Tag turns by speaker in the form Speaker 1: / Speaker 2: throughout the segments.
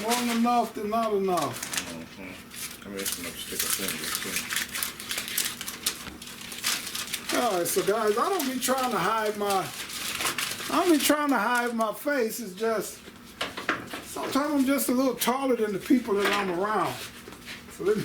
Speaker 1: more than enough than not enough.
Speaker 2: I mean, it's enough to stick a finger too.
Speaker 1: Alright, so guys, I don't be trying to hide my face. It's just sometimes I'm just a little taller than the people that I'm around. So let me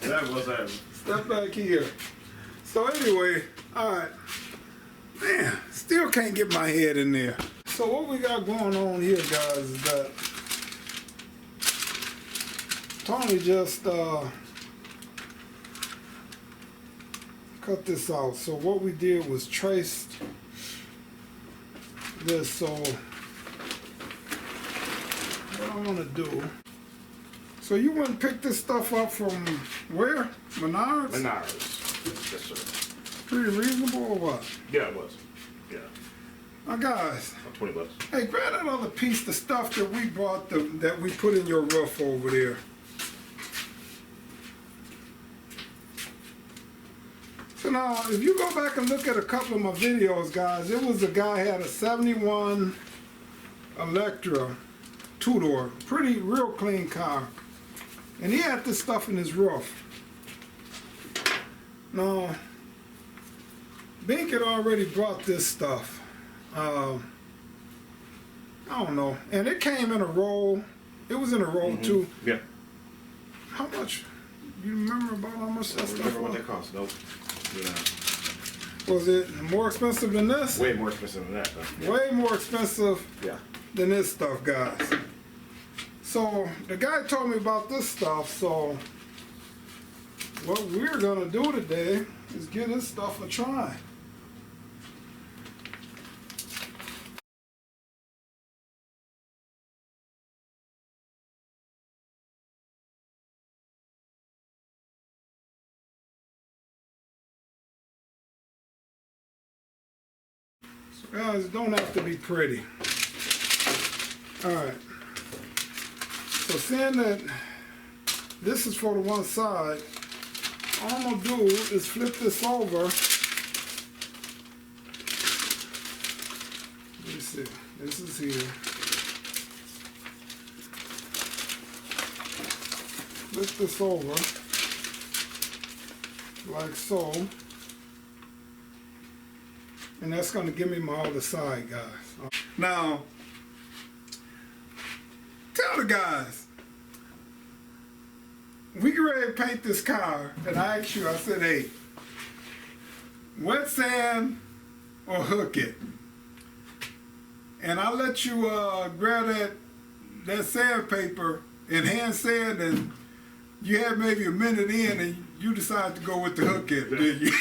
Speaker 2: That was that.
Speaker 1: step back here. So anyway, alright. Man, still can't get my head in there. So what we got going on here, guys, is that Tony just cut this out. So what we did was traced this. So what I'm gonna do. So you went and picked this stuff up from where? Menards?
Speaker 2: Menards. Yes, sir.
Speaker 1: Pretty reasonable or what?
Speaker 2: Yeah, it was. Yeah.
Speaker 1: Now guys,
Speaker 2: $20.
Speaker 1: hey, grab that other piece of stuff that we brought that we put in your roof over there. So now, if you go back and look at a couple of my videos, guys, it was a guy had a 71 Electra two-door, pretty real clean car, and he had this stuff in his roof. Now, Bink had already brought this stuff. I don't know, and it came in a roll. It was in a roll too.
Speaker 2: Yeah.
Speaker 1: How much? You remember about how much that stuff
Speaker 2: Remember what
Speaker 1: was?
Speaker 2: they cost? Nope. Yeah.
Speaker 1: Was it more expensive than this?
Speaker 2: Way more expensive than that, though. Yeah.
Speaker 1: Way more expensive
Speaker 2: Yeah.
Speaker 1: than this stuff, guys. So the guy told me about this stuff. So what we're gonna do today is give this stuff a try. So guys, it don't have to be pretty. Alright. So seeing that this is for the one side, all I'm gonna do is flip this over. Let me see. This is here. Flip this over like so. And that's going to give me my other side, guys. Now, tell the guys, we get ready to paint this car, and I asked you, I said, hey, wet sand or hook it? And I let you grab that sandpaper and hand sand, and you had maybe a minute in, and you decided to go with the hook it, didn't you?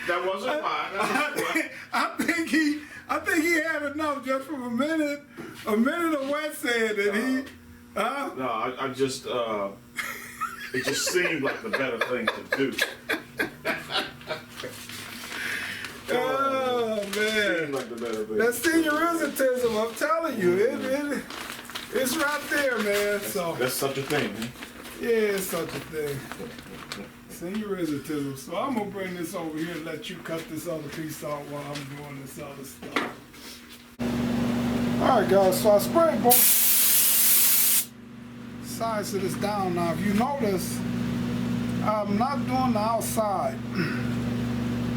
Speaker 2: That wasn't fine.
Speaker 1: I think he had enough just from a minute of wet sand, and he.
Speaker 2: No, I just it just seemed like the better thing to do.
Speaker 1: Oh man,
Speaker 2: Seemed like the better thing.
Speaker 1: that seniorism, I'm telling you, it's right there, man. So
Speaker 2: That's such a thing, man.
Speaker 1: yeah, it's such a thing. Seniorism. So I'm gonna bring this over here and let you cut this other piece out while I'm doing this other stuff. Alright guys, so I sprayed both sides of this down. Now if you notice, I'm not doing the outside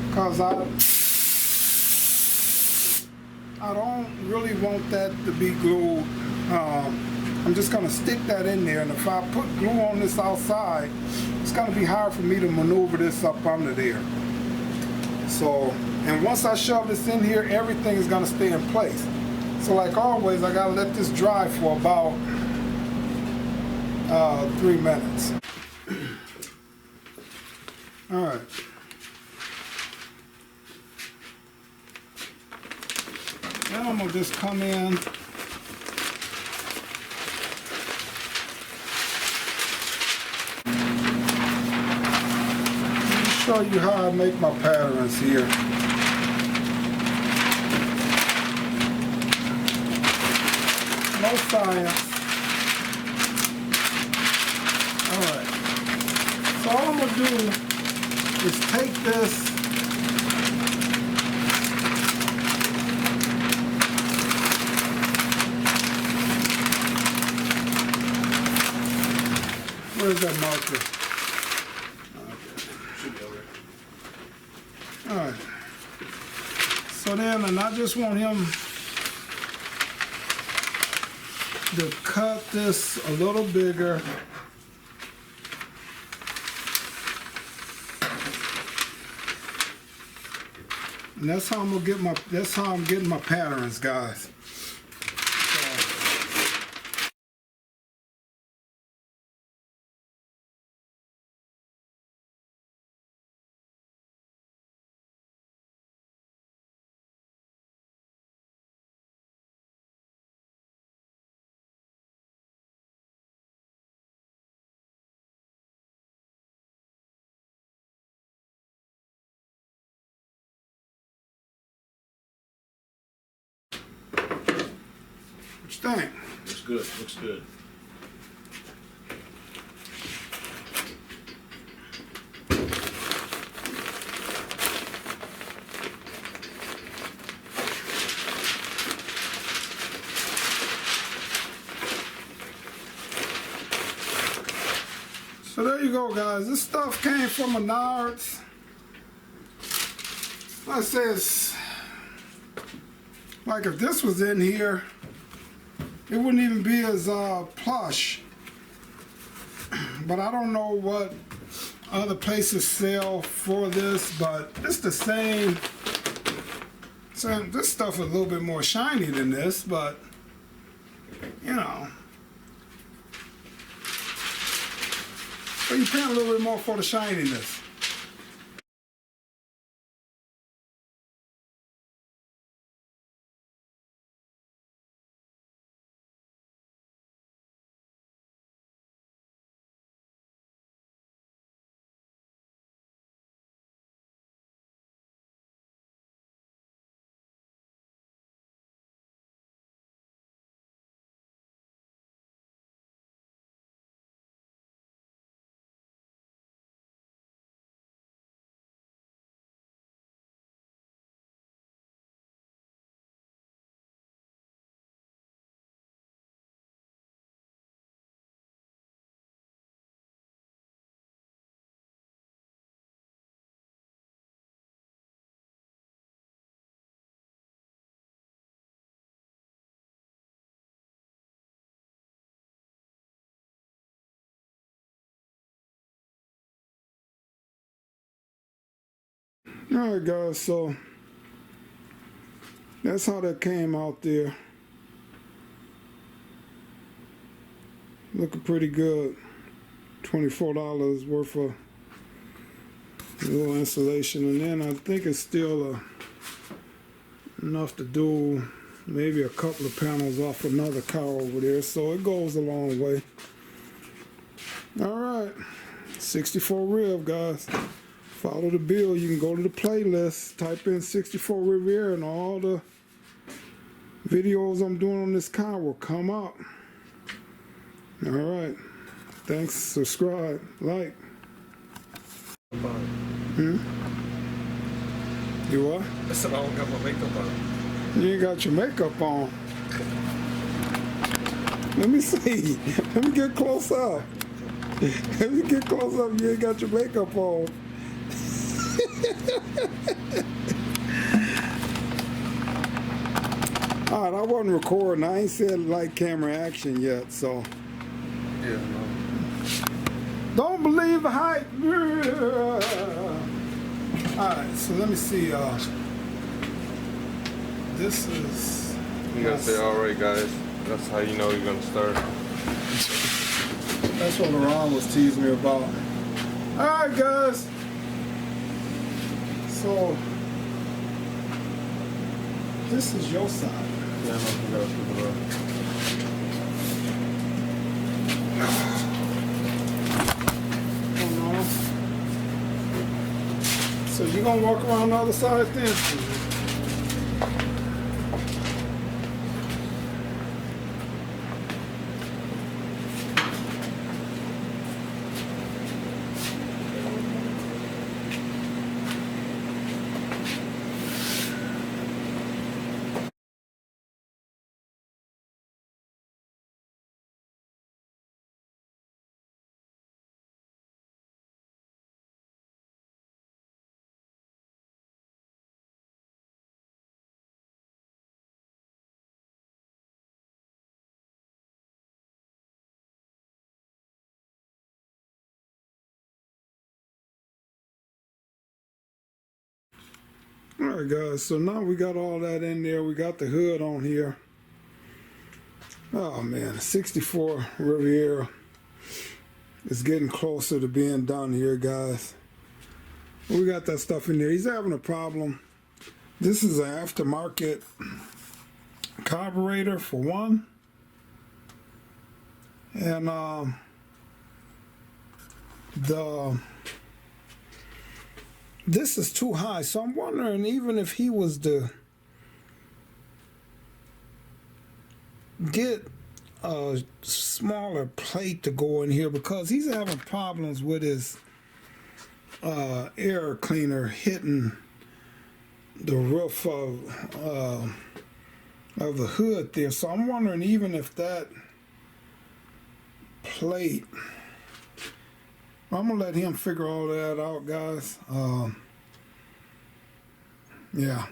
Speaker 1: because I don't really want that to be glued. I'm just gonna stick that in there, and if I put glue on this outside, it's gonna be hard for me to maneuver this up under there. So, and once I shove this in here, everything is gonna stay in place. So like always, I gotta let this dry for about 3 minutes. All right. Then I'm gonna just come in. Show you how I make my patterns here. No science. Alright. So all I'm gonna do is take this Where's that marker?
Speaker 2: Should be over there.
Speaker 1: All right. So then, and I just want him to cut this a little bigger. And that's how I'm gonna get my, that's how I'm getting my patterns, guys. What you think?
Speaker 2: Looks good. Looks good.
Speaker 1: So there you go, guys. This stuff came from Menards. Like I says, like if this was in here, it wouldn't even be as plush. But I don't know what other places sell for this, but it's the same. So this stuff is a little bit more shiny than this, but you know. But you pay a little bit more for the shininess. Alright guys, so that's how that came out there. Looking pretty good. $24 worth of little insulation, and then I think it's still enough to do maybe a couple of panels off another car over there, so it goes a long way. Alright, 64 Rev, guys. Follow the bill. You can go to the playlist, type in 64 Riviera, and all the videos I'm doing on this car will come up. Alright, thanks, subscribe, like. You what?
Speaker 3: I said I don't got my makeup on.
Speaker 1: You ain't got your makeup on. Let me see. Let me get close up. Let me get close up. You ain't got your makeup on. Alright, I wasn't recording. I ain't said like camera action yet, so.
Speaker 3: Yeah, no.
Speaker 1: Don't believe the hype. Alright, so let me see. This is.
Speaker 3: You gotta say, alright, guys. That's how you know you're gonna start.
Speaker 1: That's what LaRon was teasing me about. Alright, guys. So, this is your side.
Speaker 3: Yeah, no, you gotta flip it up.
Speaker 1: Oh, no. So you're gonna walk around the other side then? Alright guys, so now we got all that in there. We got the hood on here. Oh man, 64 Riviera is getting closer to being done here, guys. We got that stuff in there. He's having a problem. This is an aftermarket carburetor for one. And this is too high, so I'm wondering even if he was to get a smaller plate to go in here, because he's having problems with his air cleaner hitting the roof of the hood there. So I'm wondering even if that plate, I'm gonna let him figure all that out, guys. Yeah.